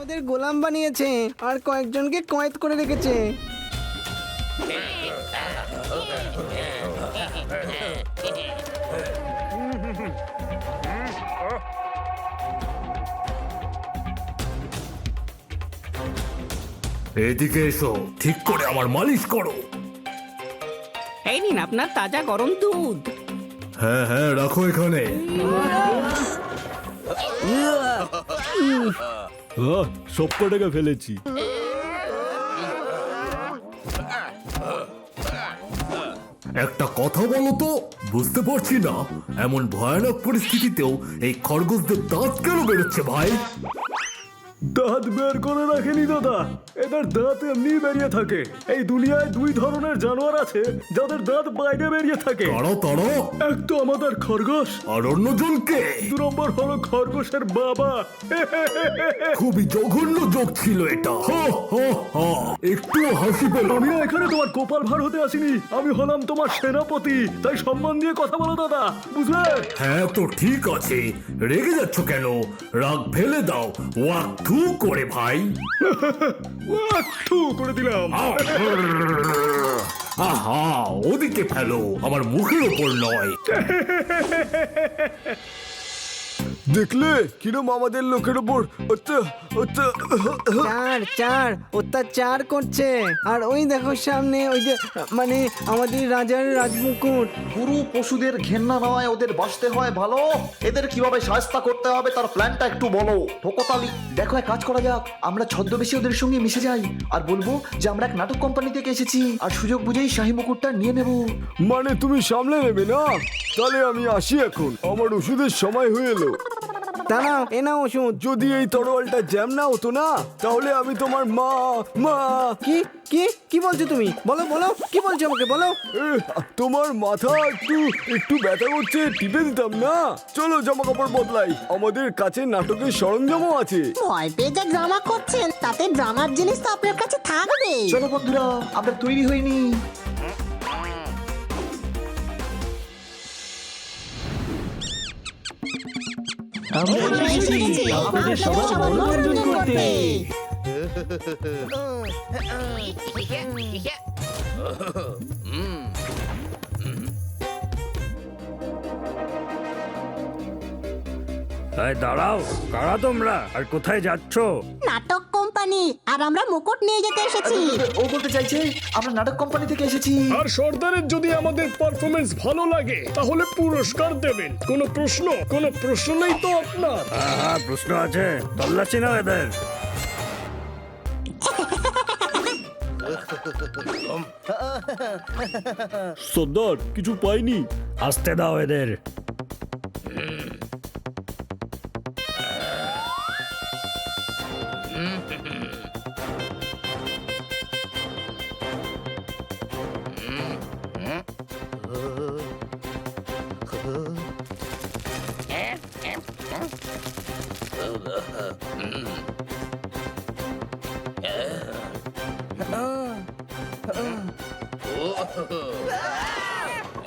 ওদের গোলাম বানিয়েছে আর কয়েকজনকে কয়েদ করে রেখেছে। এদিকে এসো, ঠিক করে আমার মালিশ করো। এই নিন আপনার তাজা গরম দুধ। হ্যাঁ হ্যাঁ, রাখো এখানে। সব কটাকে ফেলেছি। একটা কথা বলো তো, বুঝতে পারছি না এমন ভয়ানক পরিস্থিতিতেও এই খরগোশদের দাঁত কেন বেরোচ্ছে ভাই? দাঁত বের করে রাখেনি দাদা, এদের দাঁত এমনি বেরিয়ে থাকে। এই দুনিয়ায় দুই ধরনের জানোয়ার আছে যাদের দাঁত বাইরে বেরিয়ে থাকে। তারা তারা এক তো আমাদের খরগোশ, আর অন্যজনকে? 2 নম্বর হলো খরগোশের বাবা। খুবই জঘন্য যোগ ছিল এটা। হা, হা, হা। একটুও হাসি পেল আমি না। না এখানে তোমার গোপাল ভাঁড় হতে আসিনি, আমি হলাম তোমার সেনাপতি, তাই সম্মান দিয়ে কথা বলো দাদা, বুঝলে? হ্যাঁ তো ঠিক আছে, রেগে যাচ্ছ কেন? রাগ ফেলে দাও, ওয়াক থু করে ভাই। থু করে দিলাম। আহা, ওদিকে ফেলো, আমার মুখের ওপর নয়। দেখলে কিরম আমাদের লোকের ওপর চার অত্যাচার করছে। আর ওই দেখো সামনে ওই যে মানে আমাদের রাজার রাজমুকুট। পুরো পশুদের ঘেন্না নয়, ওদের বাঁচতে হয় ভালো। এদের কিভাবে শায়েস্তা করতে হবে তার প্ল্যানটা একটু বলো। ঠোকতালি, দেখো এক কাজ করা যাক, আমরা ছদ্মবেশে ওদের সঙ্গে মিশে যাই আর বলবো যে আমরা এক নাটক কোম্পানি থেকে এসেছি আর সুযোগ বুঝেই শাহী মুকুটটা নিয়ে নেব। মানে তুমি সামলে নেবে না? তাহলে আমি আসি এখন, আমার ওষুধের সময় হয়ে এলো। দাঁড়াও, এ নাও ওষুধ। যদি এই তরোয়ালটা জ্যাম না হতো না, তাহলে আমি তোমার মা কি কি কি বলছো তুমি? বলো বলো, কি বলছো আমাকে বলো। তোমার মাথা একটু ব্যথা করছে, টিপে দিতাম না? চলো জামা কাপড় বদলাই, আমাদের কাছে নাটকের সরঞ্জামও আছে। ভয় পেয়ে যা ড্রামা করছেন, তাতে ড্রামার জিনিস তো আপনার কাছে থাকবে। চলো বন্ধুরা, আমরা তৈরি হইনি। আমরা এসেছি আপনাদের সবার মনোরঞ্জন করতে। দাঁড়াও, কারা তোমরা আর কোথায় যাচ্ছ? নাটক কোম্পানি, আর আমরা মুকুট নিয়ে যেতে এসেছি। ও বলতে চাইছে আমরা নাটক কোম্পানি থেকে এসেছি। আর সর্দারের যদি আমাদের পারফরমেন্স ভালো লাগে তাহলে পুরস্কার দেবেন। কোনো প্রশ্ন নেই তো আপনার? হ্যাঁ, প্রশ্ন আছে, তল্লাশি নাও এদের। সর্দার কিছু পাইনি। আসতে দাও এদের।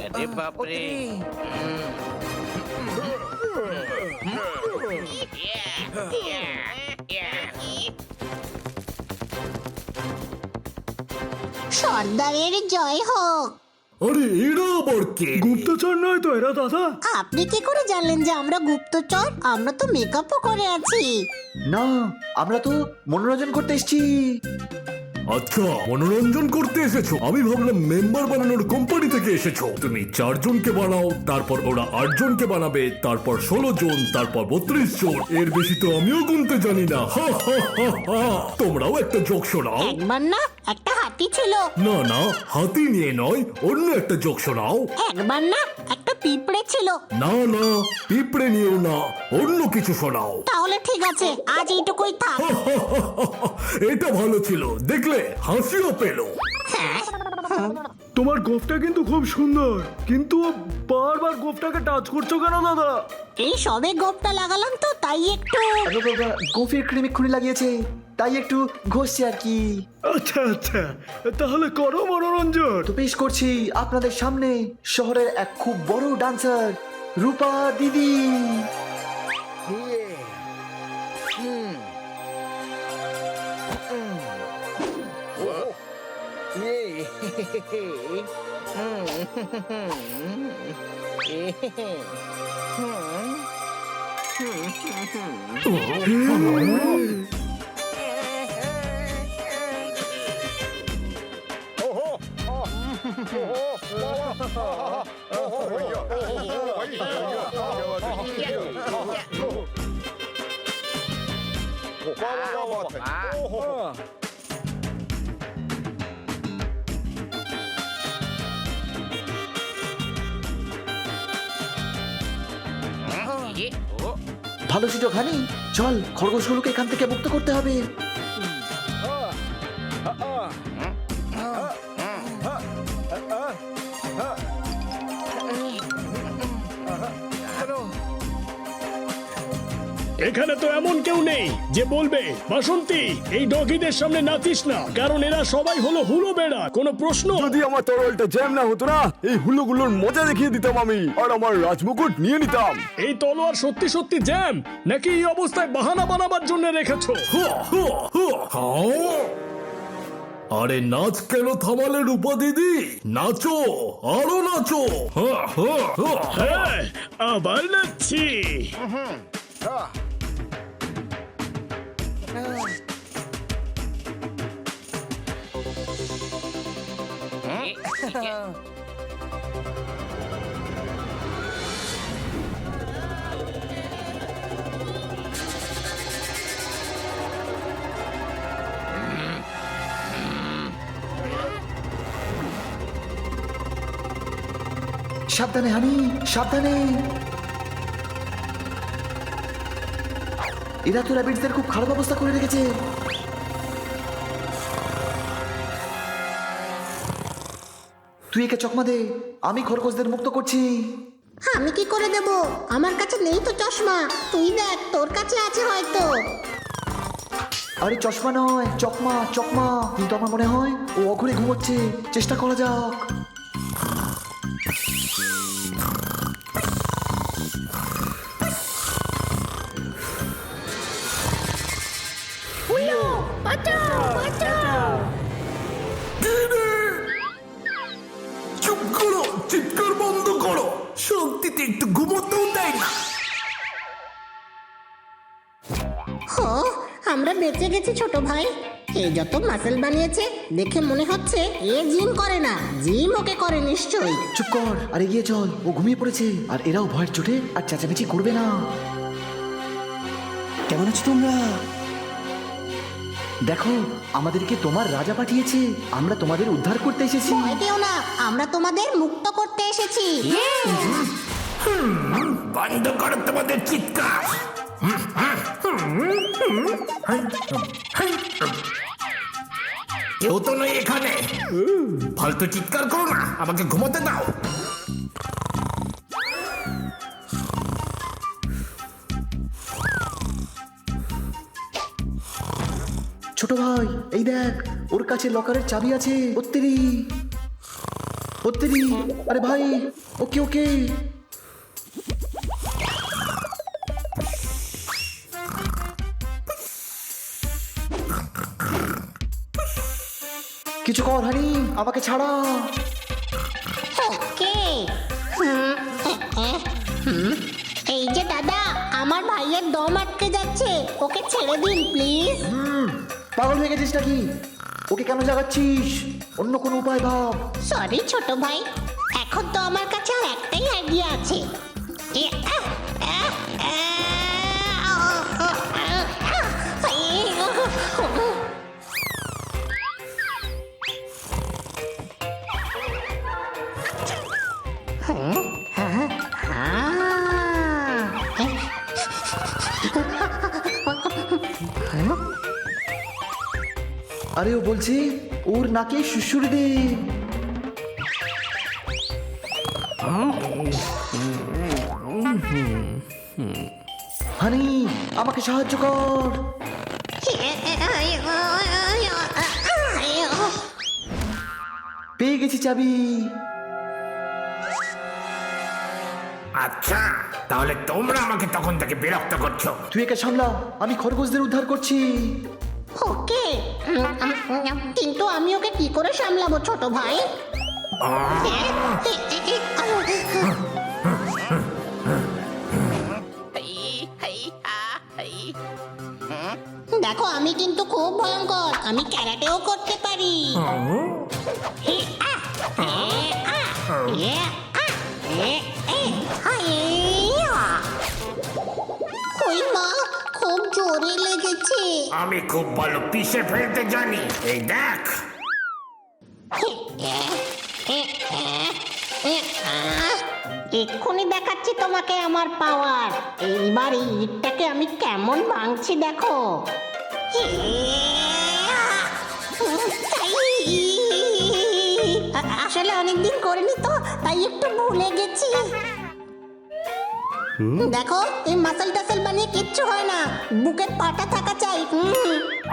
अरे बाप रे। সর্দারের জয় হোক। আরে এরা আবার কে? গুপ্তচর নয় তো এরা দাদা? আপনি কি করে জানলেন যে আমরা গুপ্তচর? আমরা তো মেকআপও করে আছি। না, আমরা তো মনোরঞ্জন করতে এসেছি। আচ্ছা, মনোরঞ্জন করতে এসেছো? আমি ভাবলাম মেম্বার বানানোর কোম্পানি থেকে এসেছো। তুমি 4 জনকে বানাও, তারপর ওরা 8 জনকে বানাবে, তারপর 16 জন, তারপর 32 জন। এর বেশি তো আমিও গুনতে জানি না। হা, হা, হা, হা। তোমরাও একটা জোক শোনাও। একবার না একটা হাতি ছিল। না না, হাতি নিয়ে নয়, অন্য একটা জোক শোনাও। একবার না একটা পিঁপড়ে ছিল। না না, পিঁপড়ে নিয়েও না, অন্য কিছু শোনাও। তাহলে ঠিক আছে, আজ এইটুকুই থাক। এটা ভালো ছিল, দেখলে হাসিও পেলো। তোমার গোফটা কিন্তু খুব সুন্দর, কিন্তু বারবার গোফটাকে টাচ করছো কেন দাদা? এই সবে গোপটা লাগালাম তো, তাই একটু। গোফের ক্রিম এক্ষুনি লাগিয়েছে, তাই একটু ঘষছে আর কি। আচ্ছা আচ্ছা, তাহলে করো মনোরঞ্জন। তো পেশ করছি আপনাদের সামনে শহরের এক খুব বড় ডান্সার, রূপা দিদি। ভালো সুযোগ হানি, চল খরগোশগুলোকে এখান থেকে মুক্ত করতে হবে। এখানে তো এমন কেউ নেই যে বলবে বাসন্তী এই ডগিদের সামনে নাচিস না, কারণ এরা সবাই হলো হুলো বেড়া। কোনো প্রশ্ন? যদি আমার তরোয়ালটা জ্যাম না হতো না, এই হুলোগুলোর মজা দেখিয়ে দিতাম আমি, আর আমার রাজমুকুট নিয়ে নিতাম। এই তলোয়ার সত্যি সত্যি জ্যাম নাকি এই অবস্থায় বাহানা বানাবার জন্য রেখেছো? আরে নাচ কেন থামালে রূপা দিদি? নাচো, আরো নাচো। হ্যাঁ, আবার নাচছি। সাবধানে হানি, সাবধানে। এরা তো র্যাবিটসদের খুব খারাপ অবস্থা করে রেখেছে। তুই একে চকমা দে, আমি খরগোশদের মুক্ত করছি। আমি কি করে দেব? আমার কাছে নেই তো চশমা। তুই দেখ, তোর কাছে আছে হয়তো। আরে চশমা নয়, চকমা চকমা। কিন্তু আমার মনে হয় ও অঘরে ঘুমোচ্ছে, চেষ্টা করা যাক। চুপ করো, চিৎকার বন্ধ করো। শান্তিতে একটু ঘুমোতেও দেয় না। আমরা বেঁচে গেছি ছোট ভাই। এ যত মাসেল বানিয়েছে দেখে মনে হচ্ছে এ জিম করে না, জিম ওকে করে নিশ্চয়ই। চুপ কর আর এগিয়ে চল, ও ঘুমিয়ে পড়েছে। আর এরাও ভয়ের চোটে আর চেঁচামেচি করবে না। কেমন আছো তোমরা? দেখো, আমাদেরকে তোমার রাজা পাঠিয়েছে, আমরা তোমাদের উদ্ধার করতে এসেছি। ভয় পেও না, আমরা তোমাদের মুক্ত করতে এসেছি। বন্ধ করো তোমাদের চিৎকার। কেউ তো নয় এখানে। ফালতু চিৎকার করো না, আমাকে ঘুমোতে দাও। ছোট ভাই, এই দেখ, ওর কাছে লকারের চাবি আছে। ওত্তেরি ওত্তেরি, আরে ভাই, ওকে ওকে। কিছু কর হানি, আমাকে ছাড়া। ওকে। এই যে দাদা, আমার ভাইয়ের দম আটকে যাচ্ছে, ওকে ছেড়ে দিন প্লিজ। পাগল হয়ে গেছিস নাকি? ওকে কেন জাগাচ্ছিস? অন্য কোনো উপায় ভাব। সরি ছোট ভাই, এখন তো আমার কাছে আর একটাই আইডিয়া আছে। আরে ও বলছে ওর নাকে সুশুরি দে। হানি, আমাকে সাহায্য কর। পেয়ে গেছি চাবি। আচ্ছা, তাহলে তোমরা আমাকে তখন থেকে বিরক্ত করছো। তুই একে সামলা, আমি খরগোশদের উদ্ধার করছি। ওকে কিন্তু আমি ওকে কি করে সামলাবো ছোট ভাই? দেখো আমি কিন্তু খুব ভয়ঙ্কর, আমি ক্যারাটেও করতে পারি। ওই মা, খুব জোরে লেগেছে। আমি খুব ভালো পিষে ফেলতে জানি, এই দেখ। এক্ষুনি দেখাচ্ছি তোমাকে আমার পাওয়ার। এইবার এই ইটটাকে আমি কেমন ভাঙছি দেখো। আসলে অনেকদিন করিনি তো, তাই একটু ভুলে গেছি। দেখো এই মাসল টাসল বানিয়ে কিচ্ছু হয় না, বুকের পাটা থাকা চাই।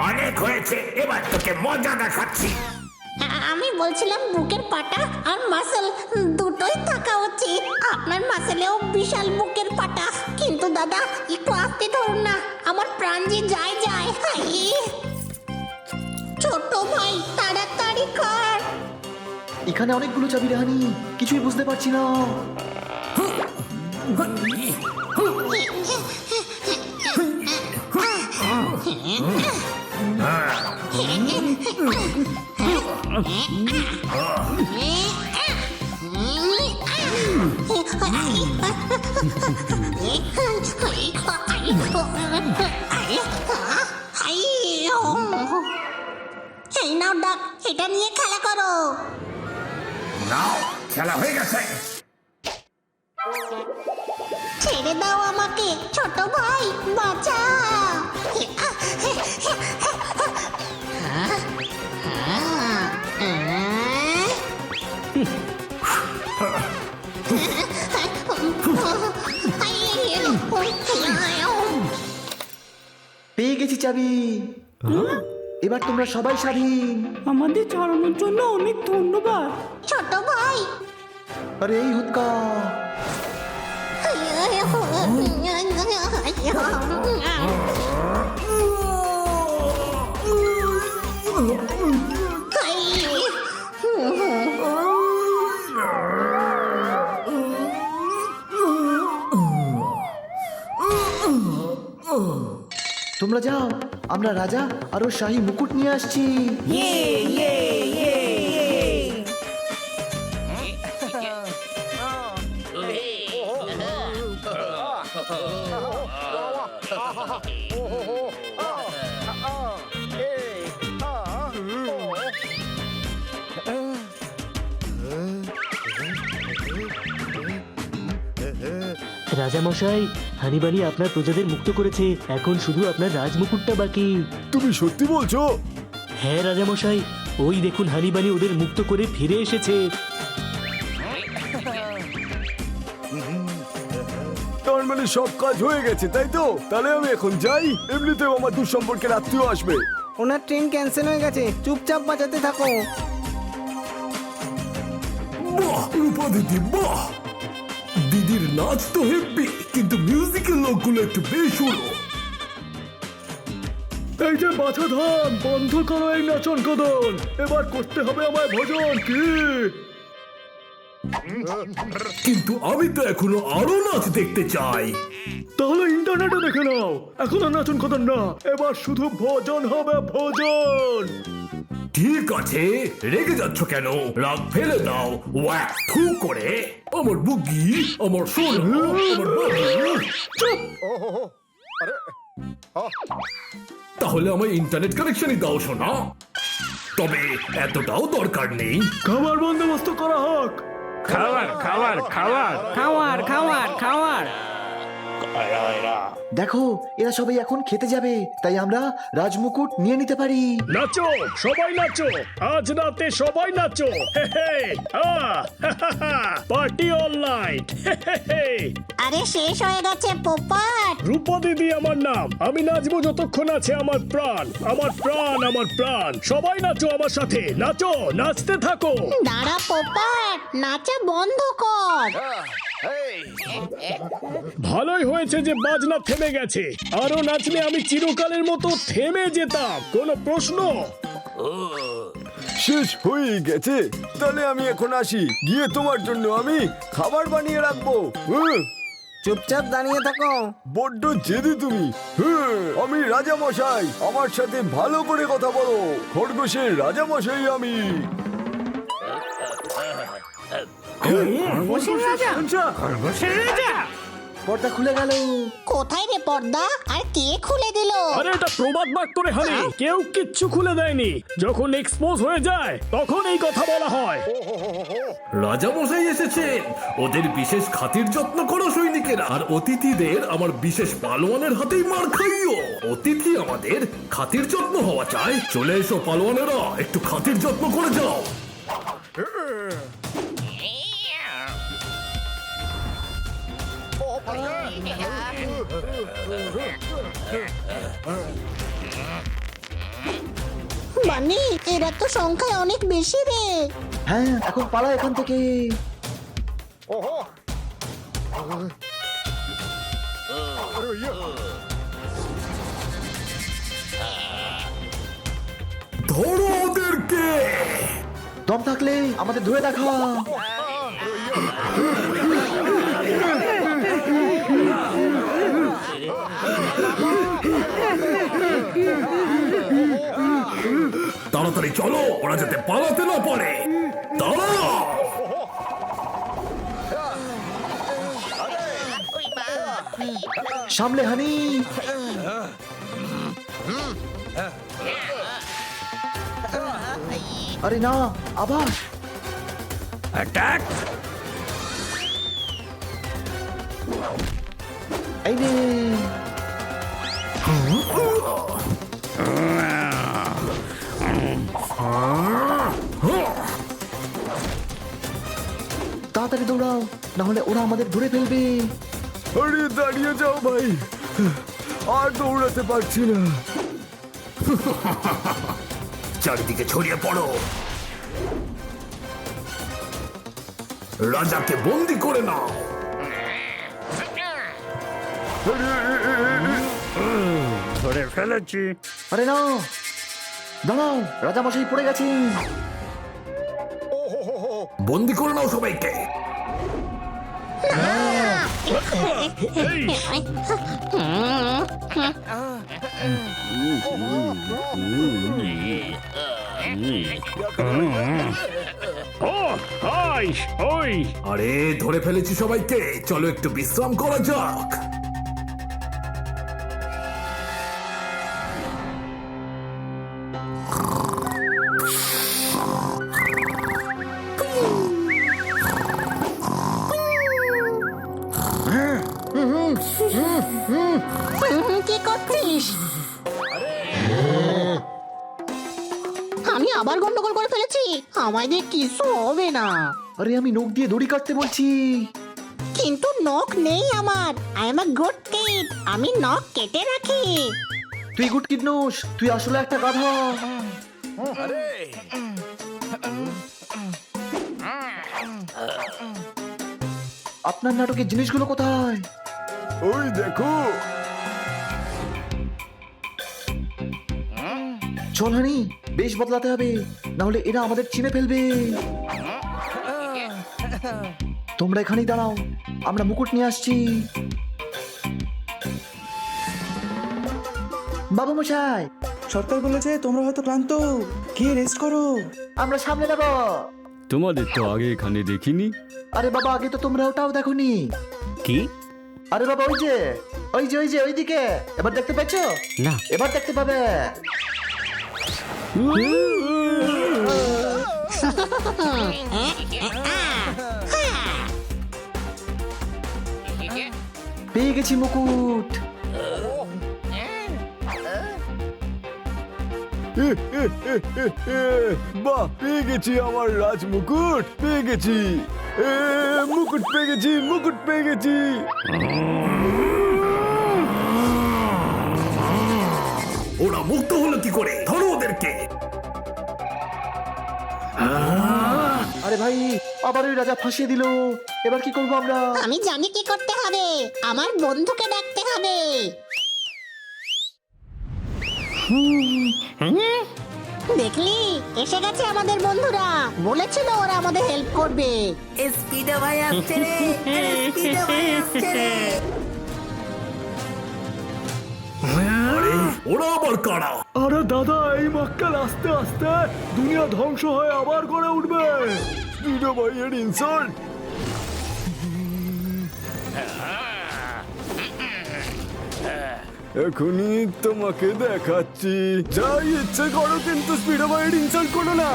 অনেক হয়েছে, এবার তোকে মজা দেখাচ্ছি। আমি বলছিলাম বুকের পাটা আর মাসল দুটোই থাকা উচিত। আপনার মাসলেও বিশাল বুকের পাটা, কিন্তু দাদা একটু আস্তে ধরুন না, আমার প্রাণ যে যায় যায়। হাই! ছোট ভাই তাড়াতাড়ি কর। এখানে অনেকগুলো চাবি রাহানি, কিছুই বুঝতে পারছি না। এই নাও ডাক, এটা নিয়ে খেলা করো। নাও, খেলা হয়ে গেছে। ছেড়ে দাও আমাকে ছোট ভাই, বাঁচা। পেয়ে গেছি চাবি, এবার তোমরা সবাই স্বাধীন। আমাদের ছাড়ানোর জন্য অনেক ধন্যবাদ। ছোট ভাই আরে এই হুৎকা, তোমরা যাও, আমরা রাজা আর ওর শাহী মুকুট নিয়ে আসছি। রাজামশাই, হানিবানি আপনার প্রজাদের মুক্ত করেছে, এখন শুধু আপনার রাজমুকুটটা বাকি। তুমি সত্যি বলছো? হ্যাঁ রাজামশাই, ওই দেখুন হানিবানি ওদের মুক্ত করে ফিরে এসেছে। তার মানে সব কাজ হয়ে গেছে, তাই তো? তাহলে আমি এখন যাই, এমনিতেও আমার দুঃসম্পর্কের আত্মীয় আসবে। ওনার ট্রেন ক্যান্সেল হয়ে গেছে, চুপচাপ বাঁচাতে থাকো। বাহ রূপা দিদি, বাহ! দিদির নাচ তো হেব্বি, কিন্তু মিউজিকের লোকগুলো একটু বেশ হলো। এই যে বাছা ধান, বন্ধ করো এই নাচন কদল, এবার করতে হবে আমায় ভজন। কি কিন্তু আমি তো এখনো আরো নাচ দেখতে চাই। তাহলে ইন্টারনেটে দেখে নাও, এখন আর নাচন কদল না, এবার শুধু ভজন হবে, ভজন। ঠিক আছে, রেগে যাচ্ছ কেন? রাগ ফেলে দাও, ওয়াক থু করে। আমার বুগি, আমার সোনা, আমার বাবু। চুপ! তাহলে আমায় ইন্টারনেট কানেকশনই দাও সোনা। তবে এতটাও দরকার নেই। খাবার বন্দোবস্ত করা হোক। খাবার খাবার খাবার খাওয়ার খাওয়ার খাওয়ার। দেখো এরা সবাই এখন খেতে যাবে, তাই আমরা রাজমুকুট নিয়ে নিতে পারি। নাচো, সবাই নাচো, আজ রাতে সবাই নাচো। হে হে, পার্টি অল নাইট। আরে শেষ হয়ে গেছে পোপট। রূপা দিদি আমার নাম, আমি নাচবো যতক্ষণ আছে আমার প্রাণ, আমার প্রাণ, আমার প্রাণ। সবাই নাচো আমার সাথে, নাচো, নাচতে থাকো। দাঁড়া পোপট, নাচা বন্ধ কর। ভালোই হয়ে হয়েছে যে বাজনা থেমে গেছে। আরো নাচলে আমি চিরকালের মতো থেমে যেতাম। কোনো প্রশ্ন? শেষ হয়ে গেছে। তাহলে আমি এখন আসি, গিয়ে তোমার জন্য আমি খাবার বানিয়ে রাখবো। চুপচাপ দাঁড়িয়ে থাকো। বড্ড জেদি তুমি। আমি রাজা মশাই, আমার সাথে ভালো করে কথা বলো। খরগোশের রাজা মশাই আমি। খরগোশের রাজা খরগোশের রাজা পর্দা খুলে গেল। কোথায় রে পর্দা? আর কে খুলে দিল? আরে এটা প্রবাদ বাক্য রে হানি, কেউ কিচ্ছু খুলে দেয়নি। যখন এক্সপোজ হয়ে যায় তখন এই কথা বলা হয়। রাজা মশাই এসেছেন, ওদের বিশেষ খাতির যত্ন করো সৈনিকেরা, আর অতিথিদের আমার বিশেষ পালোয়ানের হাতেই মার খাইও। অতিথি আমাদের খাতির যত্ন হওয়া চাই। চলে এসো পালোয়ানেরা, একটু খাতির যত্ন করে যাও। বানি, এরা তো সংখ্যায় অনেক বেশি রে। হ্যাঁ, এখন পালা এখান থেকে। ধরো ওদেরকে। দম থাকলে আমাদের ধরে দেখা। তাড়াতাড়ি চলো, ওরা যাতে পালাতে না পারে। দাঁড়াও। সামলে হানি। আরে না, আবার অ্যাটাক। এই নে। তাড়াতাড়ি দৌড়াও, না হলে ওরা আমাদের ধরে ফেলবে। আরে দাঁড়িয়ে যাও ভাই, আর দৌড়াতে পারছি না। চারিদিকে ছড়িয়ে পড়ো, রাজাকে বন্দি করে নাও। ধরে ফেলেছি। আরে না, দাঁড়াও, রাজামশাই পড়ে গেছে। বন্দি করে নাও সবাইকে। ও হাই, ওই আরে ধরে ফেলেছি সবাইকে, চলো একটু বিশ্রাম করা যাক। কি করছিস? আমি আবার গন্ডগোল করে ফেলেছি। আমায় দিয়ে কিছু হবে না। আরে আমি নখ দিয়ে দড়ি কাটতে বলছি। কিন্তু নখ নেই আমার। I am a good kid. আমি নখ কেটে রাখি। তুই গুড কিড নোস, তুই আসলে একটা গাধা। আপনার নাটকের জিনিসগুলো কোথায়? ওই দেখো। চল হানি, বেশ বদলাতে হবে, না হলে এরা আমাদের চিনে ফেলবে। তোমরা এখানেই দাঁড়াও, আমরা মুকুট নিয়ে আসছি। বাবু মশাই, সরকার বলেছে তোমরা হয়তো ক্লান্ত, গিয়ে রেস্ট করো। আমরা সামনে নেব। তোমাদের তো আগে এখানে দেখিনি। আরে বাবা, আগে তো তোমরা ওটাও দেখোনি। কি? আরে বাবা, ওই যে ওই যে ওই যে ওইদিকে, এবার দেখতে পাচ্ছ? না। এবার দেখতে পাবে। পেয়ে গেছি মুকুট। বাহ, পেয়ে গেছি আমার রাজ মুকুট, পেয়ে গেছি। মুকুট পেয়ে গেছি, মুকুট পেয়ে গেছি। ওরা মুক্ত হলো কি করে? ধরো ওদেরকে। আরে ভাই আবার ওই রাজা ফাঁসিয়ে দিল, এবার কি করবো আমরা? আমি জানি কি করতে হবে, আমার বন্ধুকে ডাকতে হবে। দেখলি এসে গেছে আমাদের বন্ধুরা, বলেছিল ওরা আমাদের হেল্প করবে। স্পিডো ভাই আসছে রে, স্পিডো ভাই আসছে রে। আরে ওরা আবার কারা? আরে দাদা, এই মক্কেল আস্তে আস্তে দুনিয়া ধ্বংস হয়ে আবার গড়ে উঠবে। স্পিডো ভাইয়ের ইনসাল্ট। এখনই তোমাকে দেখাচ্ছি, যাই ইচ্ছে করো কিন্তু স্পিডো ভাইয়ের ইনসাল্ট করো না।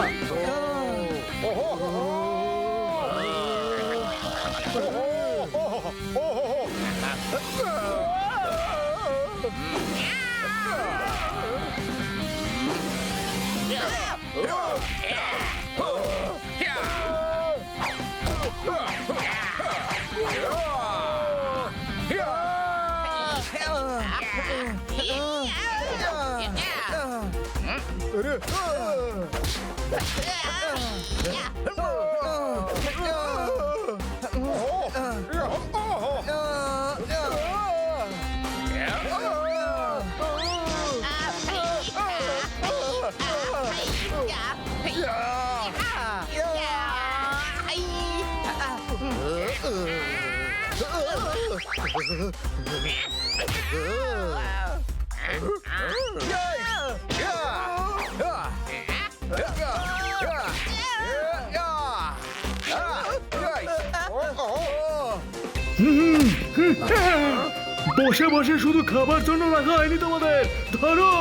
বসে বসে শুধু খাবার জন্য রাখা হয়নি তোমাদের, ধরো।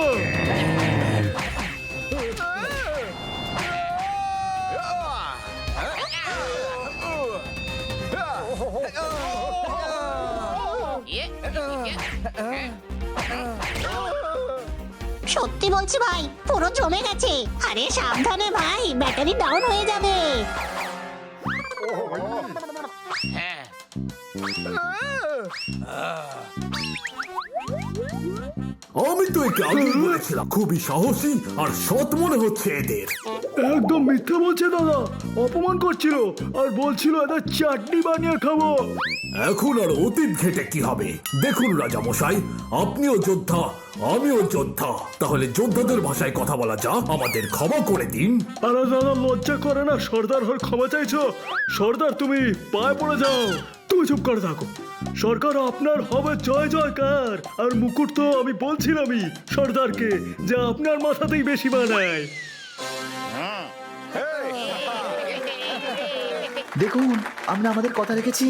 সত্যি বলছি ভাই, পুরো জমে গেছে। আরে সাবধানে ভাই, ব্যাটারি ডাউন হয়ে যাবে। আমি তো একে আগেই বলেছিলাম, খুবই সাহসী আর সৎ মনে হচ্ছে এদের। একদম মিথ্যা বলছে দাদা, অপমান করছিল আর বলছিল এদের চাটনি বানিয়ে খাবো। এখন আর অতীত ঘেটে কি হবে? দেখুন রাজা মশাই, আপনিও যোদ্ধা, আমিও যোদ্ধা, তাহলে যোদ্ধাদের ভাষায় কথা বলা যাক। আমাদের ক্ষমা করে দিন। আরে দাদা, লজ্জা করে না সর্দার হয়ে ক্ষমা চাইছো? সর্দার তুমি পায়ে পড়ে যাও। তুমি চুপ করে থাকো। সরকার আপনার হবে জয় জয়কার। আর মুকুট তো আমি বলছিলামই সর্দারকে যে আপনার মাথাতেই বেশি মানায়। দেখুন, আমরা আমাদের কথা রেখেছি।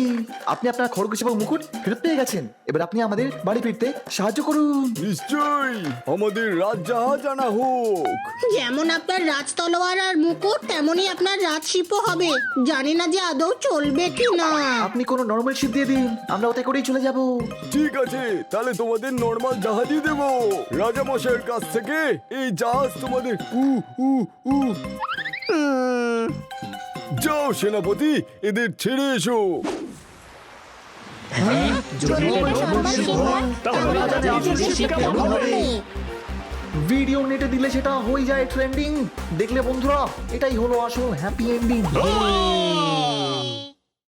আপনি আপনার খরগোশ এবং মুকুট ফেরত পেয়ে গেছেন। এবার আপনি আমাদের বাড়ি ফিরতে সাহায্য করুন। নিশ্চয়ই, আমাদের রাজজাহাজ আনা হোক। যেমন আপনার রাজ তলোয়ার আর মুকুট, তেমনই আপনার রাজশিপও হবে। জানি না যে আদৌ চলবে কি না। আপনি কোনো নর্মাল শিপ দিয়ে দিন, আমরা ওতে করেই চলে যাব। ঠিক আছে, তাহলে তোমাদের নরমাল জাহাজই দেব। রাজামশাইয়ের কাছ থেকে এই জাহাজ তোমাদের যাও সেনাপতি, এদের ছেড়ে এসো। ভিডিও নেটে দিলে সেটা হয়ে যায় ট্রেন্ডিং। দেখলে বন্ধুরা, এটাই হলো আসল হ্যাপি এন্ডিং।